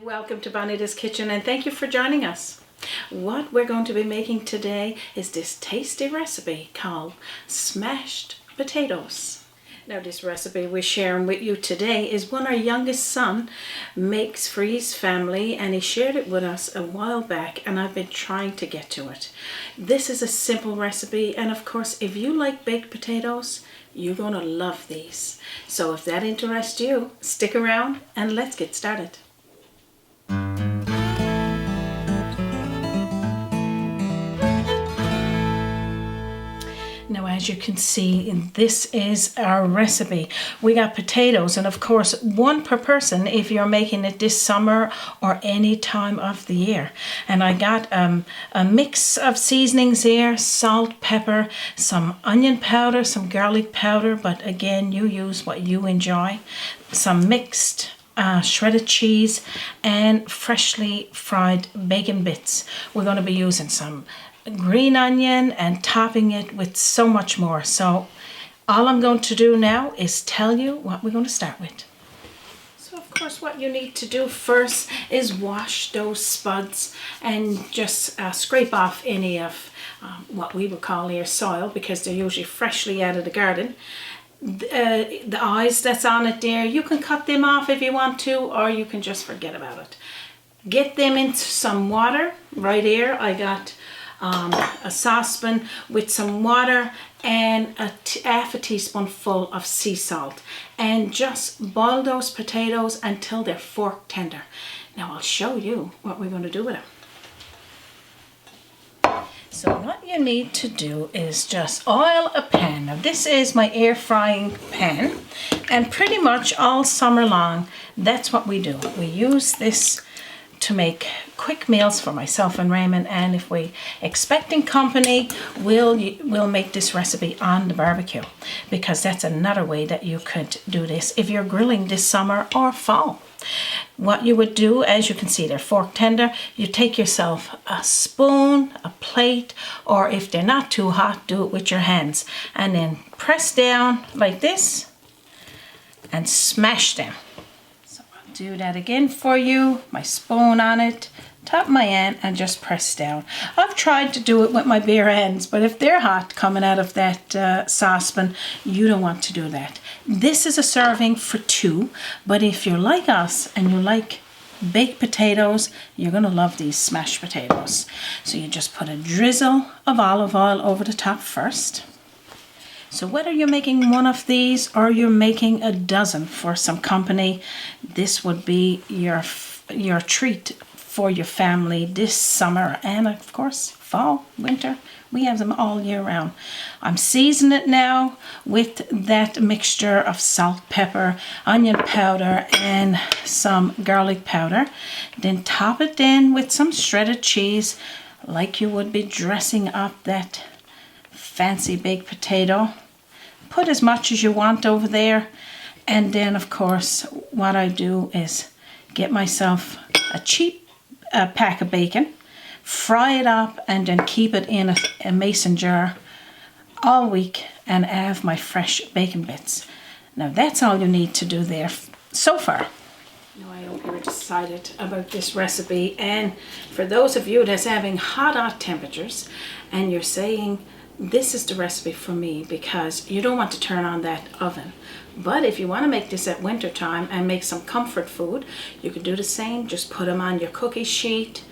Welcome to Bonita's Kitchen and thank you for joining us. What we're going to be making today is this tasty recipe called smashed potatoes. Now this recipe we're sharing with you today is one our youngest son makes for his family, and he shared it with us a while back and I've been trying to get to it. This is a simple recipe, and of course if you like baked potatoes, you're going to love these. So if that interests you, stick around and let's get started. Now, as you can see, this is our recipe. We got potatoes, and of course one per person if you're making it this summer or any time of the year. And I got a mix of seasonings here: salt, pepper, some onion powder, some garlic powder, but again you use what you enjoy, some mixed shredded cheese, and freshly fried bacon bits. We're going to be using some green onion and topping it with so much more. So all I'm going to do now is tell you what we're going to start with. So of course what you need to do first is wash those spuds and just scrape off any of what we would call here soil, because they're usually freshly out of the garden. The eyes that's on it there, you can cut them off if you want to, or you can just forget about it. Get them into some water. Right here I got a saucepan with some water and half a teaspoonful of sea salt, and just boil those potatoes until they're fork tender. Now I'll show you what we're going to do with them. So what you need to do is just oil a pan. Now this is my air frying pan, and pretty much all summer long that's what we do. We use this to make quick meals for myself and Raymond, and if we expecting company, we'll make this recipe on the barbecue, because that's another way that you could do this if you're grilling this summer or fall. What you would do, as you can see they're fork tender, you take yourself a spoon, a plate, or if they're not too hot, do it with your hands, and then press down like this and smash them. Do that again for you. My spoon on it, top of my hand, and just press down. I've tried to do it with my bare hands, but if they're hot coming out of that saucepan, you don't want to do that. This is a serving for two, but if you're like us and you like baked potatoes, you're going to love these smashed potatoes. So you just put a drizzle of olive oil over the top first. So whether you're making one of these or you're making a dozen for some company, this would be your treat for your family this summer, and of course fall, winter. We have them all year round. I'm seasoning it now with that mixture of salt, pepper, onion powder, and some garlic powder. Then top it in with some shredded cheese, like you would be dressing up that fancy baked potato. Put as much as you want over there, and then of course what I do is get myself a cheap pack of bacon, fry it up, and then keep it in a mason jar all week, and have my fresh bacon bits. Now that's all you need to do there so far. Now I hope you're excited about this recipe, and for those of you that's having hot temperatures and you're saying, this is the recipe for me, because you don't want to turn on that oven. But if you want to make this at winter time and make some comfort food, you can do the same. Just put them on your cookie sheet,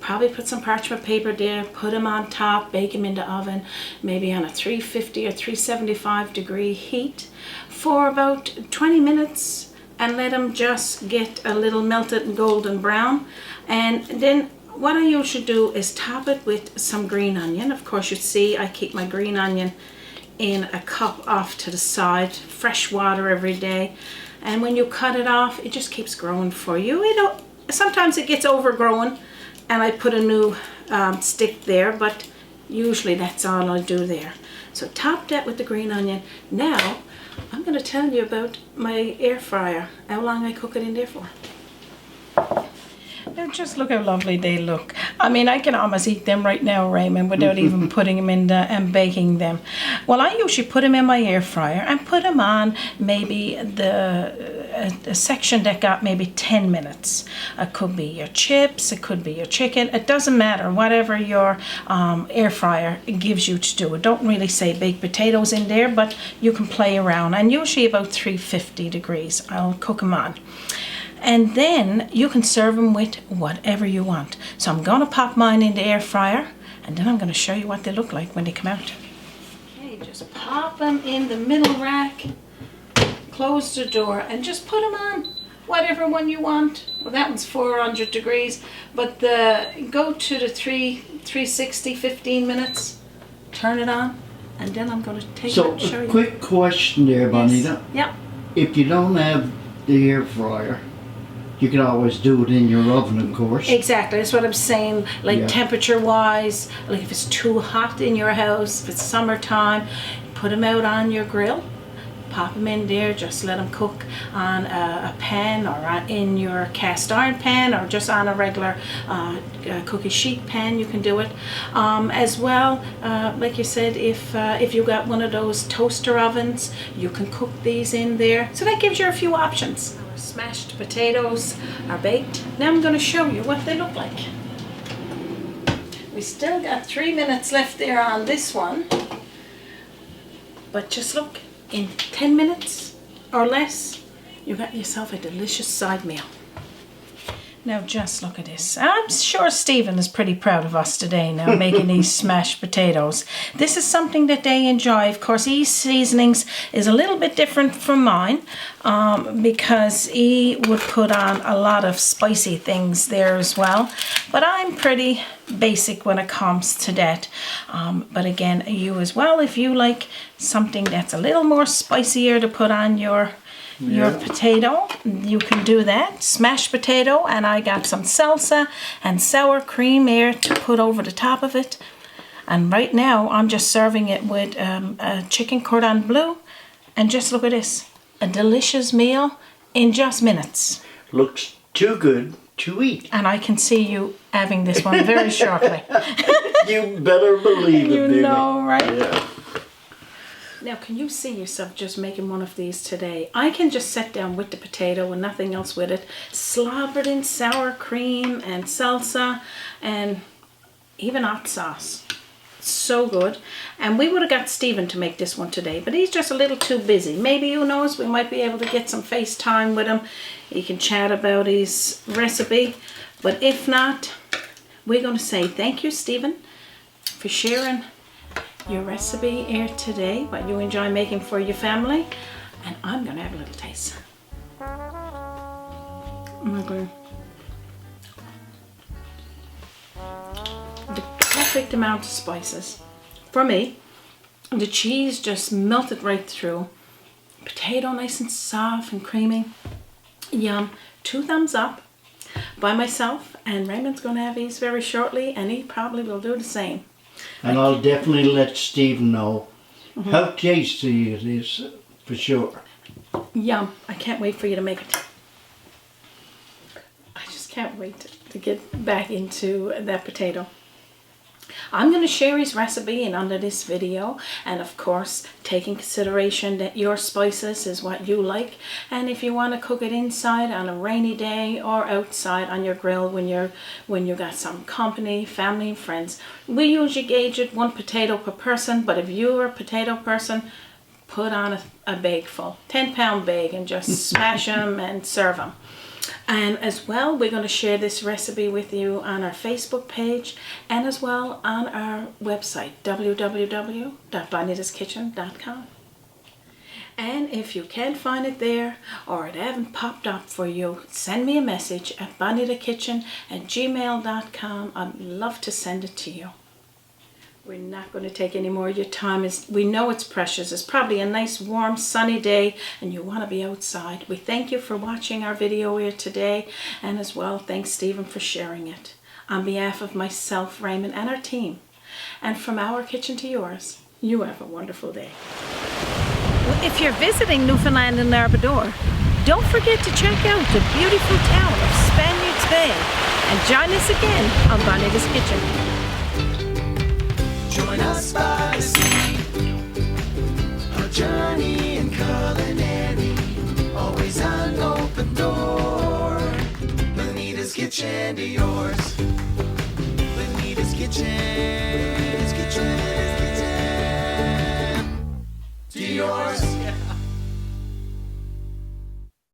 probably put some parchment paper there, put them on top, bake them in the oven, maybe on a 350 or 375 degree heat for about 20 minutes, and let them just get a little melted and golden brown. And then what I usually do is top it with some green onion. Of course, you see I keep my green onion in a cup off to the side, fresh water every day. And when you cut it off, it just keeps growing for you. Sometimes it gets overgrown and I put a new stick there, but usually that's all I do there. So top that with the green onion. Now I'm going to tell you about my air fryer, how long I cook it in there for. Now just look how lovely they look. I mean, I can almost eat them right now, Raymond, without even putting them in and baking them. Well, I usually put them in my air fryer and put them on maybe a section that got maybe 10 minutes. It could be your chips, it could be your chicken. It doesn't matter, whatever your air fryer gives you to do. It don't really say baked potatoes in there, but you can play around. And usually about 350 degrees, I'll cook them on. And then you can serve them with whatever you want. So I'm going to pop mine in the air fryer, and then I'm going to show you what they look like when they come out. Okay, just pop them in the middle rack, close the door, and just put them on whatever one you want. Well, that one's 400 degrees, but go to the 360, 15 minutes, turn it on, and then I'm going to take it and show you. So, quick question there, Bonita. Yes. Yep. If you don't have the air fryer, you can always do it in your oven, of course. Exactly, that's what I'm saying, like temperature wise, like if it's too hot in your house, if it's summertime, put them out on your grill, pop them in there, just let them cook on a pan or in your cast iron pan or just on a regular cookie sheet pan. You can do it as well. Like you said, if you got one of those toaster ovens, you can cook these in there. So that gives you a few options. Our smashed potatoes are baked. Now I'm going to show you what they look like. We still got 3 minutes left there on this one, but just look. In 10 minutes or less, you got yourself a delicious side meal. Now just look at this. I'm sure Stephen is pretty proud of us today now, making these smashed potatoes. This is something that they enjoy. Of course, his seasonings is a little bit different from mine because he would put on a lot of spicy things there as well. But I'm pretty basic when it comes to that. But again, you as well, if you like something that's a little more spicier to put on your potato, you can do that. Smashed potato, and I got some salsa and sour cream here to put over the top of it. And right now I'm just serving it with a chicken cordon bleu, and just look at this, a delicious meal in just minutes. Looks too good to eat. And I can see you having this one very shortly. You better believe it, you baby. know, right? Yeah. Now, can you see yourself just making one of these today? I can just sit down with the potato and nothing else with it, slobbered in sour cream and salsa and even hot sauce. So good. And we would have got Stephen to make this one today, but he's just a little too busy. Maybe, who knows, we might be able to get some FaceTime with him. He can chat about his recipe. But if not, we're going to say thank you, Stephen, for sharing your recipe here today, what you enjoy making for your family. And I'm going to have a little taste. Okay. The perfect amount of spices for me. The cheese just melted right through. Potato nice and soft and creamy. Yum. 2 thumbs up by myself, and Raymond's going to have these very shortly, and he probably will do the same. And I'll definitely let Stephen know how tasty it is, for sure. Yum. I can't wait for you to make it. I just can't wait to get back into that potato. I'm going to share his recipe in under this video, and of course take in consideration that your spices is what you like, and if you want to cook it inside on a rainy day or outside on your grill when you got some company, family and friends. We usually gauge it 1 potato per person, but if you're a potato person, put on a bag full, 10-pound bag, and just smash them and serve them. And as well, we're going to share this recipe with you on our Facebook page and as well on our website, www.bonitaskitchen.com. And if you can't find it there or it haven't popped up for you, send me a message at bonitakitchen@gmail.com. I'd love to send it to you. We're not going to take any more of your time. We know it's precious. It's probably a nice, warm, sunny day, and you want to be outside. We thank you for watching our video here today, and as well, thanks, Stephen, for sharing it. On behalf of myself, Raymond, and our team, and from our kitchen to yours, you have a wonderful day. If you're visiting Newfoundland and Labrador, don't forget to check out the beautiful town of Spaniards Bay, and join us again on Bonita's Kitchen. Join us by the sea, a journey in culinary, always unknown. kitchen to yours. Bonita's kitchen. To yours.